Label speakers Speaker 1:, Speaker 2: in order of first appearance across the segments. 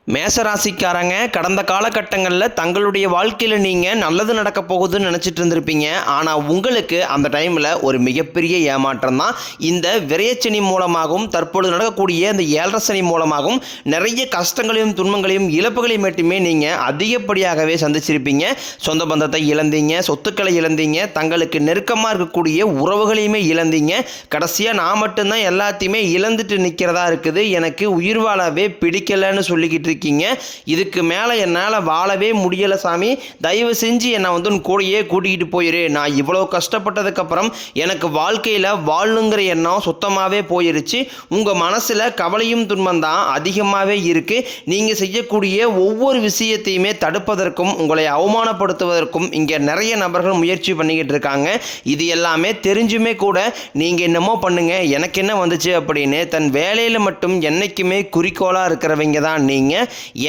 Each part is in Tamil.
Speaker 1: மேசராசிக்காரங்க கடந்த காலகட்டங்களில் தங்களுடைய வாழ்க்கையில் நீங்கள் நல்லது நடக்க போகுதுன்னு நினச்சிட்டு இருந்திருப்பீங்க. ஆனால் உங்களுக்கு அந்த டைமில் ஒரு மிகப்பெரிய ஏமாற்றம் தான் இந்த விரயச்சனி மூலமாகவும் தற்பொழுது நடக்கக்கூடிய இந்த ஏழரசனி மூலமாகவும் நிறைய கஷ்டங்களையும் துன்பங்களையும் இழப்புகளையும் மட்டுமே நீங்கள் அதிகப்படியாகவே சந்திச்சிருப்பீங்க. சொந்த பந்தத்தை இழந்தீங்க, சொத்துக்களை இழந்தீங்க, தங்களுக்கு நெருக்கமாக இருக்கக்கூடிய உறவுகளையுமே இழந்தீங்க. கடைசியாக நான் மட்டும்தான் எல்லாத்தையுமே இழந்துட்டு நிற்கிறதா இருக்குது, எனக்கு உயிர் வாழவே பிடிக்கலைன்னு சொல்லிக்கிட்டு இருக்கீங்க. இதுக்கு மேலே என்னால் வாழவே முடியலை சாமி, தயவு செஞ்சு என்னை உன் கூடையே கூட்டிகிட்டு போயிரு. நான் இவ்வளோ கஷ்டப்பட்டதுக்கப்புறம் எனக்கு வாழ்க்கையில் வாழணுங்கிற எண்ணம் சுத்தமாகவே போயிருச்சு. உங்கள் மனசில் கவலையும் துன்பம் தான் அதிகமாகவே இருக்குது. நீங்கள் செய்யக்கூடிய ஒவ்வொரு விஷயத்தையுமே தடுப்பதற்கும் உங்களை அவமானப்படுத்துவதற்கும் இங்கே நிறைய நபர்கள் முயற்சி பண்ணிக்கிட்டு இருக்காங்க. இது எல்லாமே தெரிஞ்சுமே கூட நீங்கள் என்னமோ பண்ணுங்க, எனக்கு என்ன வந்துச்சு அப்படின்னு தன் வேலையில் மட்டும் என்றைக்குமே குறிக்கோளாக இருக்கிறவங்க தான் நீங்கள்.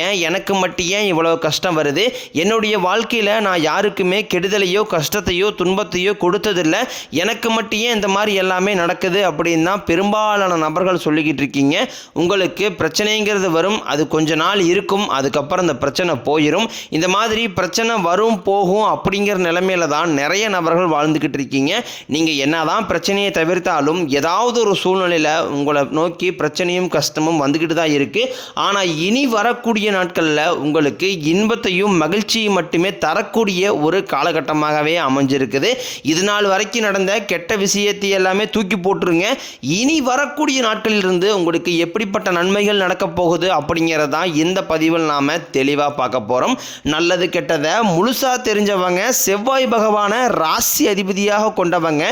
Speaker 1: ஏன் எனக்கு மட்டும் ஏன் இவ்வளோ கஷ்டம் வருது, என்னுடைய வாழ்க்கையில் நான் யாருக்குமே கெடுதலையோ கஷ்டத்தையோ துன்பத்தையோ கொடுத்ததில்லை, எனக்கு மட்டும் ஏன் இந்த மாதிரி எல்லாமே நடக்குது அப்படின்னு தான் பெரும்பாலான நபர்கள் சொல்லிக்கிட்டு இருக்கீங்க. உங்களுக்கு பிரச்சனைங்கிறது வரும், அது கொஞ்ச நாள் இருக்கும், அதுக்கப்புறம் இந்த பிரச்சனை போயிடும். இந்த மாதிரி பிரச்சனை வரும் போகும் அப்படிங்கிற நிலைமையில தான் நிறைய நபர்கள் வாழ்ந்துக்கிட்டு இருக்கீங்க. நீங்கள் என்னதான் பிரச்சனையை தவிர்த்தாலும் ஏதாவது ஒரு சூழ்நிலையில் உங்களை நோக்கி பிரச்சனையும் கஷ்டமும் வந்துக்கிட்டு தான் இருக்குது. ஆனால் இனி வரக்கூடிய நாட்களில் உங்களுக்கு இன்பத்தையும் மகிழ்ச்சியும் மட்டுமே தரக்கூடிய ஒரு காலகட்டமாகவே அமைஞ்சிருக்குது. இது நாள் வரைக்கும் நடந்த கெட்ட விஷயத்தை எல்லாமே தூக்கி போட்டுருங்க. இனி வரக்கூடிய நாட்களிலிருந்து உங்களுக்கு எப்படிப்பட்ட நன்மைகள் நடக்க போகுது அப்படிங்கிறதான் இந்த பதிவில் நாம் தெளிவாக பார்க்க போகிறோம். நல்லது கெட்டதை முழுசாக தெரிஞ்சவங்க, செவ்வாய் பகவான ராசி அதிபதியாக கொண்டவங்க,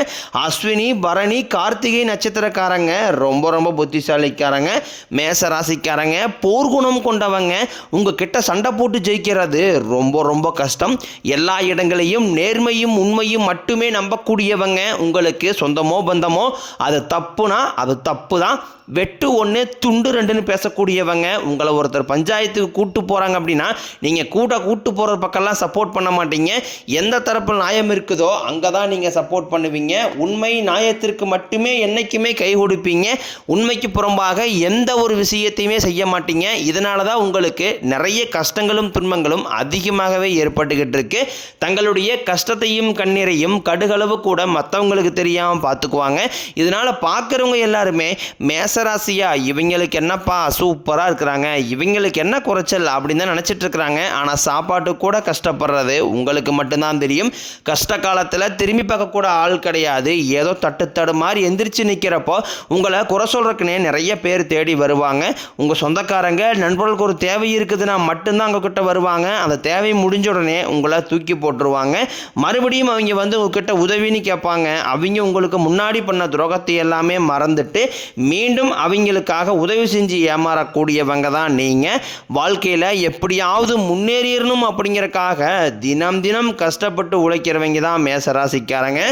Speaker 1: அஸ்வினி பரணி கார்த்திகை நட்சத்திரக்காரங்க ரொம்ப ரொம்ப புத்திசாலிக்காரங்க. மேச ராசிக்காரங்க போர்க்குணம் கொண்டவங்க, உங்ககிட்ட சண்டை போட்டு ஜெயிக்கிறது ரொம்ப ரொம்ப கஷ்டம். எல்லா இடங்களையும் நேர்மையும் உண்மையும் மட்டுமே நம்பக்கூடியவங்க. உங்களுக்கு சொந்தமோ பந்தமோ அது தப்புனா அது தப்பு தான், வெட்டு ஒன்று துண்டு ரெண்டுன்னு பேசக்கூடியவங்க. உங்களை ஒருத்தர் பஞ்சாயத்துக்கு கூட்டு போகிறாங்க அப்படின்னா நீங்கள் கூட்டு போகிற பக்கம்லாம் சப்போர்ட் பண்ண மாட்டீங்க. எந்த தரப்பில் நியாயம் இருக்குதோ அங்கே தான் நீங்கள் சப்போர்ட் பண்ணுவீங்க. உண்மை நியாயத்திற்கு மட்டுமே என்றைக்குமே கை கொடுப்பீங்க. உண்மைக்கு புறம்பாக எந்த ஒரு விஷயத்தையுமே செய்ய மாட்டீங்க. இதனால தான் உங்களுக்கு நிறைய கஷ்டங்களும் துன்பங்களும் அதிகமாகவே ஏற்பட்டுக்கிட்டு இருக்கு. தங்களுடைய கஷ்டத்தையும் கண்ணீரையும் கடுகளவு கூட மற்றவங்களுக்கு தெரியாமல் பார்த்துக்குவாங்க. இதனால் பார்க்குறவங்க எல்லாருமே மேசராசியா இவங்களுக்கு என்னப்பா சூப்பராக இருக்கிறாங்க, இவங்களுக்கு என்ன குறைச்சல் அப்படின்னு தான் நினச்சிட்டு இருக்கிறாங்க. ஆனால் சாப்பாட்டு கூட கஷ்டப்படுறது உங்களுக்கு மட்டும்தான் தெரியும். கஷ்ட காலத்தில் திரும்பி பார்க்கக்கூட ஆள் கிடையாது. ஏதோ தட்டு மாதிரி எந்திரிச்சு நிற்கிறப்போ உங்களை குறை சொல்கிறதுக்குனே நிறைய பேர் தேடி வருவாங்க. உங்கள் சொந்தக்காரங்க நண்பர்களுக்கு ஒரு தேவை இருக்குதுன்னா மட்டும்தான் உங்ககிட்ட வருவாங்க. அந்த தேவை முடிஞ்ச உடனே உங்களை தூக்கி போட்டுருவாங்க. மறுபடியும் அவங்க வந்து உங்ககிட்ட உதவின்னு கேட்பாங்க. அவங்க உங்களுக்கு முன்னாடி பண்ண துரோகத்தை எல்லாமே மறந்துட்டு மீண்டும் அவங்களுக்காக உதவி செஞ்சு ஏமாறக்கூடியவங்க தான் நீங்கள். வாழ்க்கையில் எப்படியாவது முன்னேறிடணும் அப்படிங்கிறக்காக தினம் தினம் கஷ்டப்பட்டு உழைக்கிறவங்க தான் மேசராசிக்காரங்க.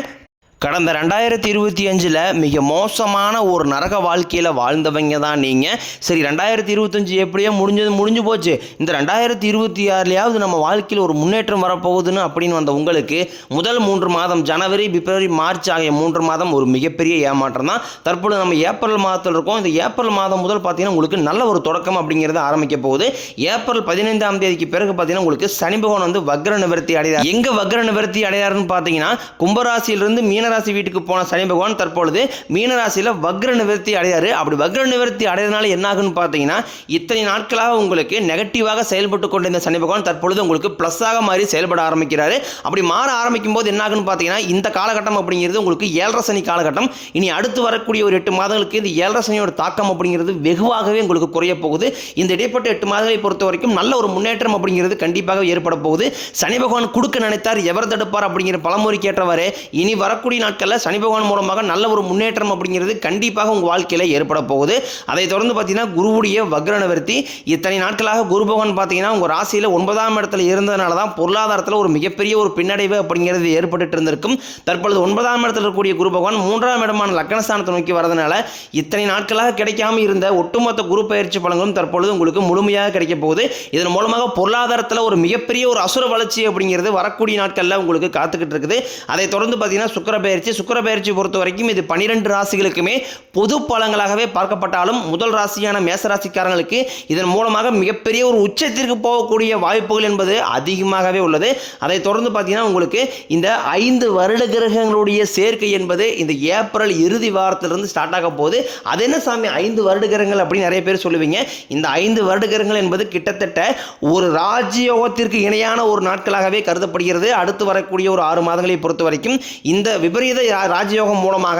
Speaker 1: கடந்த 2025 மிக மோசமான ஒரு நரக வாழ்க்கையில் வாழ்ந்தவங்க தான் நீங்கள். சரி, 2025 எப்படியோ முடிஞ்சு போச்சு, இந்த 2026 நம்ம வாழ்க்கையில் ஒரு முன்னேற்றம் வரப்போகுதுன்னு அப்படின்னு வந்த உங்களுக்கு முதல் 3 மாதம் ஜனவரி பிப்ரவரி மார்ச் ஆகிய 3 மாதம் ஒரு மிகப்பெரிய ஏமாற்றம் தான். தற்பொழுது நம்ம ஏப்ரல் மாதத்தில் இருக்கோம். இந்த ஏப்ரல் மாதம் முதல் பார்த்தீங்கன்னா உங்களுக்கு நல்ல ஒரு தொடக்கம் அப்படிங்கிறது ஆரம்பிக்க போகுது. ஏப்ரல் 15ஆம் தேதிக்கு பிறகு பார்த்தீங்கன்னா உங்களுக்கு சனி பகவான் வந்து வக்ர நிவர்த்தி அடையார். எங்கே வக்ர நிவர்த்தி அடையாருன்னு பார்த்தீங்கன்னா கும்பராசியிலிருந்து மீனராசி வீட்டுக்கு போன சனி பகவான் தற்பொழுது மீனராசியில் வக்ர நிவர்த்தி அடையாரு. அப்படி வக்ர நிவர்த்தி அடையறதுனால என்ன ஆகுன்னு பார்த்தீங்கன்னா இத்தனை நாட்களாக உங்களுக்கு நெகட்டிவாக செயல்பட்டு கொண்டிருந்த சனி பகவான் தற்பொழுது உங்களுக்கு பிளஸ்ஸாக மாறி செயல்பட ஆரம்பிக்கிறாரு. அப்படி மாற ஆரம்பிக்கும் போது என்ன ஆகுன்னு பார்த்தீங்கன்னா இந்த காலகட்டம் அப்படிங்கிறது உங்களுக்கு ஏழரை சனி காலகட்டம். இனி அடுத்து வரக்கூடிய ஒரு 8 மாதங்களுக்கு இந்த ஏழரை சனியோட தாக்கம் அப்படிங்கிறது வெகுவாகவே உங்களுக்கு குறைய போகுது. இந்த இடைப்பட்ட 8 மாதங்களை பொறுத்த வரைக்கும் நல்ல ஒரு முன்னேற்றம் அப்படிங்கிறது கண்டிப்பாக ஏற்பட போகுது. சனி பகவான் கொடுக்க நினைத்தார் எவர் தடுப்பார் அப்படிங்கிற பழமொழி கேட்டவாறு இனி வரக்கூடிய நாட்களில் சனி பகவான் மூலமாக நல்ல ஒரு முன்னேற்றம் அப்படிங்கிறது கண்டிப்பாக உங்கள் வாழ்க்கையில் ஏற்பட போகுது. அதை தொடர்ந்து பார்த்தீங்கன்னா குருவுடைய வக்ர நிவர்த்தி. இத்தனை நாட்களாக குரு பகவான் பார்த்தீங்கன்னா உங்கள் ராசியில் 9ஆம் இடத்துல இருந்ததுனால தான் பொருளாதாரத்தில் ஒரு மிகப்பெரிய ஒரு பின்னடைவு அப்படிங்கிறது ஏற்பட்டு இருந்திருக்கும். தற்பொழுது 9ஆம் இடத்துல இருக்கக்கூடிய குரு பகவான் 3ஆம் இடமான லக்னஸ்தானத்தை நோக்கி வரதுனால இத்தனை நாட்களாக கிடைக்காம இருந்த ஒட்டுமொத்த குரு பயிற்சி பலன்களும் தற்பொழுது உங்களுக்கு முழுமையாக கிடைக்க போகுது. இதன் மூலமாக பொருளாதாரத்தில் ஒரு மிகப்பெரிய ஒரு அசுர வளர்ச்சி அப்படிங்கிறது வரக்கூடிய நாட்களில் உங்களுக்கு காத்துக்கிட்டு இருக்குது. அதை தொடர்ந்து பார்த்தீங்கன்னா சுக்கிர சுக்கிர பயிற்சி பொறுத்த வரைக்கும் இது 12 ராசிகளுக்குமே பொது பலங்களாகவே பார்க்கப்பட்டாலும் முதல் ராசியான மேசராசிக்காரங்களுக்கு இதன் மூலமாக மிகப்பெரிய ஒரு உச்சத்திற்கு போகக்கூடிய வாய்ப்புகள் என்பது அதிகமாகவே உள்ளது. அதை தொடர்ந்து பார்த்தீங்கன்னா உங்களுக்கு இந்த 5 வருட கிரகங்களுடைய சேர்க்கை என்பது இந்த ஏப்ரல் இறுதி வாரத்திலிருந்து ஸ்டார்ட் ஆக போகுது. அது என்ன சாமி 5 வருட கிரகங்கள் அப்படின்னு நிறைய பேர் சொல்லுவீங்க. இந்த 5 வருட கிரகங்கள் என்பது கிட்டத்தட்ட ஒரு ராஜயோகத்திற்கு இணையான ஒரு நாட்களாகவே கருதப்படுகிறது. அடுத்து வரக்கூடிய ஒரு 6 மாதங்களை பொறுத்த வரைக்கும் இந்த விபரீத ராஜயோகம் மூலமாக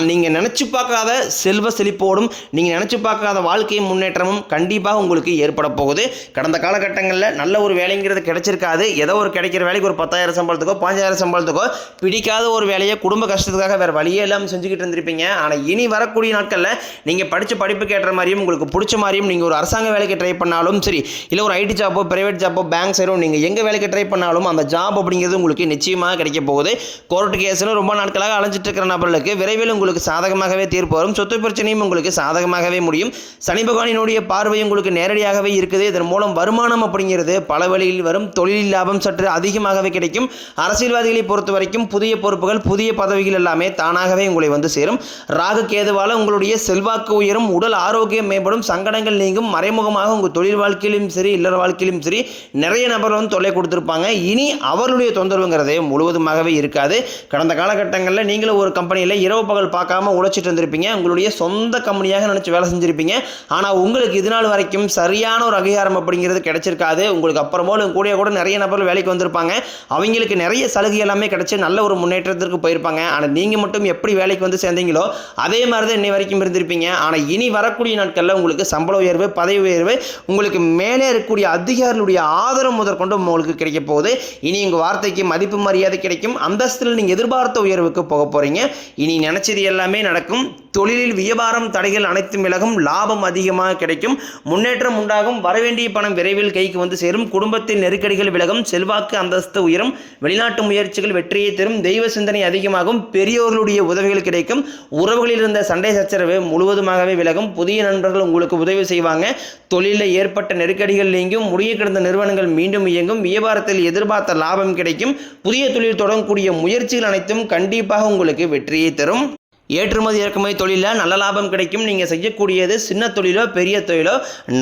Speaker 1: நீங்கள் நினைச்சு பார்க்காத செல்வ செழிப்போடும் நீங்கள் நினைச்சு பார்க்காத வாழ்க்கை முன்னேற்றமும் கண்டிப்பாக உங்களுக்கு ஏற்பட போகுது. கடந்த காலகட்டங்களில் நல்ல ஒரு வேலைங்கிறது கிடைச்சிருக்காது. ஏதோ ஒரு கிடைக்கிற வேலைக்கு ஒரு 10,000 சம்பளத்துக்கோ 5,000 சம்பளத்துக்கோ பிடிக்காத ஒரு வேலையை குடும்ப கஷ்டத்துக்காக வேறு வழியே இல்லாமல் செஞ்சுக்கிட்டு இருந்திருப்பீங்க. ஆனால் இனி வரக்கூடிய நாட்களில் நீங்கள் படித்த படிப்புக்கு ஏற்ற மாதிரியும் உங்களுக்கு பிடிச்ச மாதிரியும் நீங்கள் ஒரு அரசாங்க வேலைக்கு ட்ரை பண்ணாலும் சரி, இல்லை ஒரு ஐடி ஜாப்போ பிரைவேட் ஜாப்போ பேங்க் சைடோ நீங்கள் எங்கே வேலைக்கு ட்ரை பண்ணாலும் அந்த ஜாப் அப்படிங்கிறது உங்களுக்கு நிச்சயமாக கிடைக்க போகுது. கோர்ட்டு கேஸ்னு ரொம்ப நாட்களாக அலைஞ்சிட்டு இருக்கிற நபர்களுக்கு விரைவில் உங்களுக்கு சாதகமாகவே தீர்ப்பு வரும். சொத்து பிரச்சனையும் உங்களுக்கு சாதகமாகவே முடியும். சனி பகவானினுடைய பார்வை உங்களுக்கு நேரடியாகவே இருக்குது. இதன் மூலம் வருமானம் அப்படிங்கிறது பல வழியில் வரும். தொழில் லாபம் சற்று அதிகமாகவே கிடைக்கும். அரசியல்வாதிகளை பொறுத்த வரைக்கும் புதிய பொறுப்புகள் புதிய பதவிகள் எல்லாமே தானாகவே உங்களை வந்து சேரும். ராகு கேதுவால உங்களுடைய செல்வாக்கு உயரும், உடல் ஆரோக்கியம் மேம்படும், சங்கடங்கள் நீங்கும். மறைமுகமாக உங்கள் தொழில் வாழ்க்கையிலும் சரி இல்லற வாழ்க்கையிலும் சரி நிறைய நபர்கள் வந்து தொல்லை கொடுத்துருப்பாங்க. இனி அவர்களுடைய தொந்தரவுங்கிறதே முழுவதுமாகவே இருக்காது. கடந்த காலகட்டங்களில் நீங்களும் ஒரு கம்பெனியில் இரவு பகல் பார்க்காம உழைச்சிட்டு இருந்திருப்பீங்க. உங்களுடைய சொந்த கம்பெனியாக நினச்சி வேலை செஞ்சுருப்பீங்க. ஆனால் உங்களுக்கு இது நாள் வரைக்கும் சரியான ஒரு அங்கீகாரம் அப்படிங்கிறது கிடைச்சிருக்காது. உங்களுக்கு அப்புறமோ கூட நிறைய நபர்கள் வேலைக்கு வந்திருப்பாங்க. அவங்களுக்கு நிறைய சலுகை எல்லாமே கிடைச்சி நல்ல ஒரு முன்னேற்றத்திற்கு போயிருப்பாங்க. ஆனால் நீங்கள் மட்டும் எப்படி வேலைக்கு வந்து சேர்ந்தீங்களோ அதே மாதிரி தான் இன்னை வரைக்கும் இருந்திருப்பீங்க. ஆனால் இனி வரக்கூடிய நாட்களில் உங்களுக்கு சம்பள உயர்வு பதவி உயர்வு உங்களுக்கு மேலே இருக்கக்கூடிய அதிகாரிகளுடைய ஆதரவு முதற்கொண்டு உங்களுக்கு கிடைக்க போகுது. இனி உங்கள் வார்த்தைக்கு மதிப்பு மரியாதை கிடைக்கும். அந்தஸ்தில் நீங்கள் எதிர்பார்த்த உயர்வுக்கு போக போகிறீங்க. இனி நினைச்சது எல்லாமே நடக்கும். தொழிலில் வியாபாரம் தடைகள் அனைத்தும் விலகும். லாபம் அதிகமாக கிடைக்கும். முன்னேற்றம் உண்டாகும். வரவேண்டிய பணம் விரைவில் கைக்கு வந்து சேரும். குடும்பத்தில் நெருக்கடிகள் விலகும். செல்வாக்கு அந்தஸ்து உயரும். வெளிநாட்டு முயற்சிகள் வெற்றியை தரும். தெய்வ சிந்தனை அதிகமாகும். பெரியோர்களுடைய உதவிகள் கிடைக்கும். உறவுகளில் இருந்த சண்டை சச்சரவு முழுவதுமாகவே விலகும். புதிய நண்பர்கள் உங்களுக்கு உதவி செய்வாங்க. தொழிலில் ஏற்பட்ட நெருக்கடிகள் நீங்கும். முடிய கிடந்த நிறுவனங்கள் மீண்டும் இயங்கும். வியாபாரத்தில் எதிர்பார்த்த லாபம் கிடைக்கும். புதிய தொழில் தொடங்கக்கூடிய முயற்சிகள் அனைத்தும் கண்டிப்பாக உங்களுக்கு வெற்றியை தரும். ஏற்றுமதி இறக்குமதி தொழிலில் நல்ல லாபம் கிடைக்கும். நீங்கள் செய்யக்கூடியது சின்ன தொழிலோ பெரிய தொழிலோ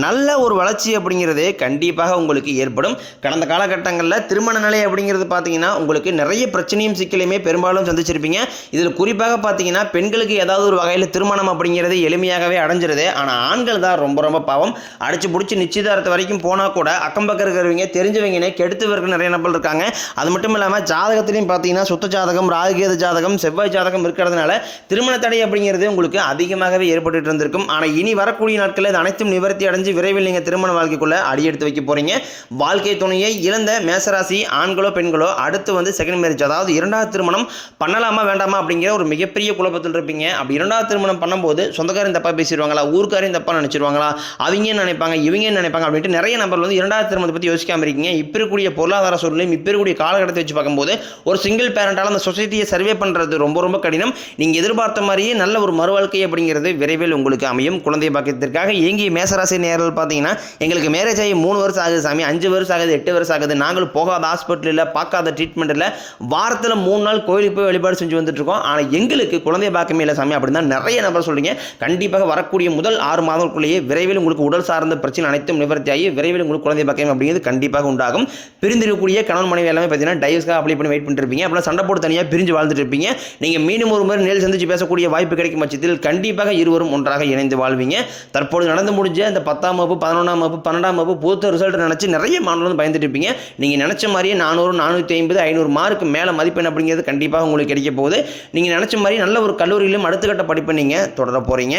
Speaker 1: நல்ல ஒரு வளர்ச்சி அப்படிங்கிறது கண்டிப்பாக உங்களுக்கு ஏற்படும். கடந்த காலகட்டங்களில் திருமண நிலை அப்படிங்கிறது பார்த்தீங்கன்னா உங்களுக்கு நிறைய பிரச்சனையும் சிக்கலையுமே பெரும்பாலும் சந்திச்சிருப்பீங்க. இதில் குறிப்பாக பார்த்தீங்கன்னா பெண்களுக்கு ஏதாவது ஒரு வகையில் திருமணம் அப்படிங்கிறது எளிமையாகவே அடைஞ்சிருது. ஆனால் ஆண்கள் தான் ரொம்ப ரொம்ப பாவம். அடிச்சு பிடிச்சி நிச்சயதாரத்து வரைக்கும் போனால் கூட அக்கம் பக்கம் இருக்கிறவங்க தெரிஞ்சவங்கன்னே கெடுத்துவர்கள் நிறைய நபர்கள் இருக்காங்க. அது மட்டும் இல்லாமல் ஜாதகத்திலையும் பார்த்தீங்கன்னா சுத்த ஜாதகம் ராகுகேது ஜாதகம் செவ்வாய் ஜாதகம் இருக்கிறதுனால திருமண தடை அப்படிங்கிறது உங்களுக்கு அதிகமாகவே ஏற்பட்டு இருந்திருக்கும். ஆனால் இனி வரக்கூடிய நாட்களில் இது அனைத்தும் நிவர்த்தி அடைஞ்சு விரைவில் நீங்கள் திருமண வாழ்க்கைக்குள்ள அடியெடுத்து வைக்க போறீங்க. வாழ்க்கை துணையை இழந்த மேசராசி ஆண்களோ பெண்களோ அடுத்து வந்து செகண்ட் மேரேஜ், அதாவது இரண்டாவது திருமணம் பண்ணலாமா வேண்டாமா அப்படிங்கிற ஒரு மிகப்பெரிய குழப்பத்தில் இருப்பீங்க. அப்படி இரண்டாவது திருமணம் பண்ணும்போது சொந்தக்காரன் தப்பா பேசிடுவாங்களா, ஊருக்காரையும் தப்பா நினைச்சிருவாங்களா, அவங்க நினைப்பாங்க இவங்க நினைப்பாங்க அப்படின்ட்டு நிறைய நபர்கள் வந்து இரண்டாவது திருமணத்தை பற்றி யோசிக்காம இருக்கீங்க. இப்போ இருக்கக்கூடிய பொருளாதார சூழ்நிலையும் இப்போ இருக்கக்கூடிய காலகட்டத்தை வச்சு பார்க்கும்போது ஒரு சிங்கிள் பேரண்டால் அந்த சொசைட்டியை சர்வே பண்ணுறது ரொம்ப ரொம்ப கடினம். நீங்கள் எதிர்பார்த்த மாதிரியே நல்ல ஒரு மறுவாழ்க்கை அப்படிங்கிறது விரைவில் உங்களுக்கு அமையும். குழந்தை பாக்கியத்திற்காக இயங்கிய மேசராசி நேயர்கள் பார்த்தீங்கன்னா எங்களுக்கு மேரேஜ் ஆகி 3 வருஷம் ஆகுது சாமி, 5 வருஷம் ஆகுது, 8 வருஷம் ஆகுது, நாங்கள் போகாத ஹாஸ்பிட்டல் இல்லை, பார்க்காத ட்ரீட்மெண்ட் இல்லை, வாரத்தில் 3 நாள் கோயிலுக்கு போய் வழிபாடு செஞ்சு வந்துட்டு இருக்கோம், ஆனால் எங்களுக்கு குழந்தை பாக்கியமே இல்லை சாமி அப்படின்னு தான் நிறைய நபர் சொல்றீங்க. கண்டிப்பாக வரக்கூடிய முதல் 6 மாதங்களுக்குள்ளேயே விரைவில் உங்களுக்கு உடல் சார்ந்த பிரச்சனை அனைத்தும் நிவர்த்தியாகி விரைவில் உங்களுக்கு குழந்தை பாக்கியம் அப்படிங்கிறது கண்டிப்பாக உண்டாகும். பிரிந்திருக்கக்கூடிய கணவன் மனைவி எல்லாமே பார்த்தீங்கன்னா டைவர்ஸ்க்காக அப்ளை பண்ணி வெயிட் பண்ணிட்டு இருப்பீங்க. அப்படின்னா சண்டை போட்டு தனியாக பிரிஞ்சு வாழ்ந்துட்டு இருப்பீங்க. நீங்கள் மீண்டும் ஒரு முறை நேரில் சந்திச்சு பேசக்கூடிய வாய்ப்பு கிடைக்கும் பட்சத்தில் கண்டிப்பாக இருவரும் ஒன்றாக இணைந்து வாழ்வீங்க. தற்போது நடந்து முடிஞ்ச இந்த 10ஆம் வகுப்பு 11ஆம் வகுப்பு 12ஆம் வகுப்பு பொறுத்த ரிசல்ட் நினைச்சு நிறைய மாணவர்கள் பயந்துட்டு இருப்பீங்க. நீங்க நினைச்ச மாதிரியே 400 450 500 மார்க்கு மேல மதிப்பெண் அப்படிங்கிறது கண்டிப்பாக உங்களுக்கு கிடைக்க போகுது. நீங்க நினைச்ச மாதிரி நல்ல ஒரு கல்லூரியிலும் அடுத்த கட்ட படிப்பை நீங்க தொடர போறீங்க.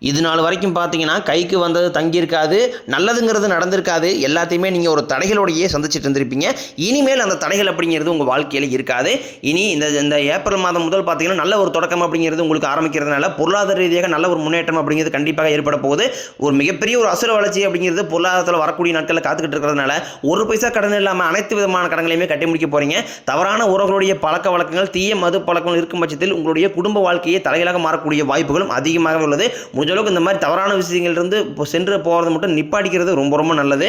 Speaker 1: இது நாள் வரைக்கும் பார்த்தீங்கன்னா கைக்கு வந்தது தங்கியிருக்காது, நல்லதுங்கிறது நடந்திருக்காது, எல்லாத்தையுமே நீங்கள் ஒரு தடைகளோடையே சந்திச்சுட்டு இருந்திருப்பீங்க. இனிமேல் அந்த தடைகள் அப்படிங்கிறது உங்கள் வாழ்க்கையில் இருக்காது. இனி இந்த ஏப்ரல் மாதம் முதல் பார்த்தீங்கன்னா நல்ல ஒரு தொடக்கம் அப்படிங்கிறது உங்களுக்கு ஆரம்பிக்கிறதுனால பொருளாதார ரீதியாக நல்ல ஒரு முன்னேற்றம் அப்படிங்கிறது கண்டிப்பாக ஏற்பட போகுது. ஒரு மிகப்பெரிய ஒரு அசுர வளர்ச்சி அப்படிங்கிறது பொருளாதாரத்தில் வரக்கூடிய நாட்களில் காத்துக்கிட்டு இருக்கிறதுனால ஒரு பைசா கடன் இல்லாமல் அனைத்து விதமான கடன்களையுமே கட்டி முடிக்க போகிறீங்க. தவறான உறவுகளுடைய பழக்க வழக்கங்கள் தீய மது பழக்கங்கள் இருக்கும் பட்சத்தில் உங்களுடைய குடும்ப வாழ்க்கையை தலைகளாக மாறக்கூடிய வாய்ப்புகளும் அதிகமாக உள்ளது. அளவுக்கு இந்த மாதிரி தவறான விஷயங்கள்லேருந்து சென்று போகிறது மட்டும் நிப்பாடிக்கிறது ரொம்ப ரொம்ப நல்லது.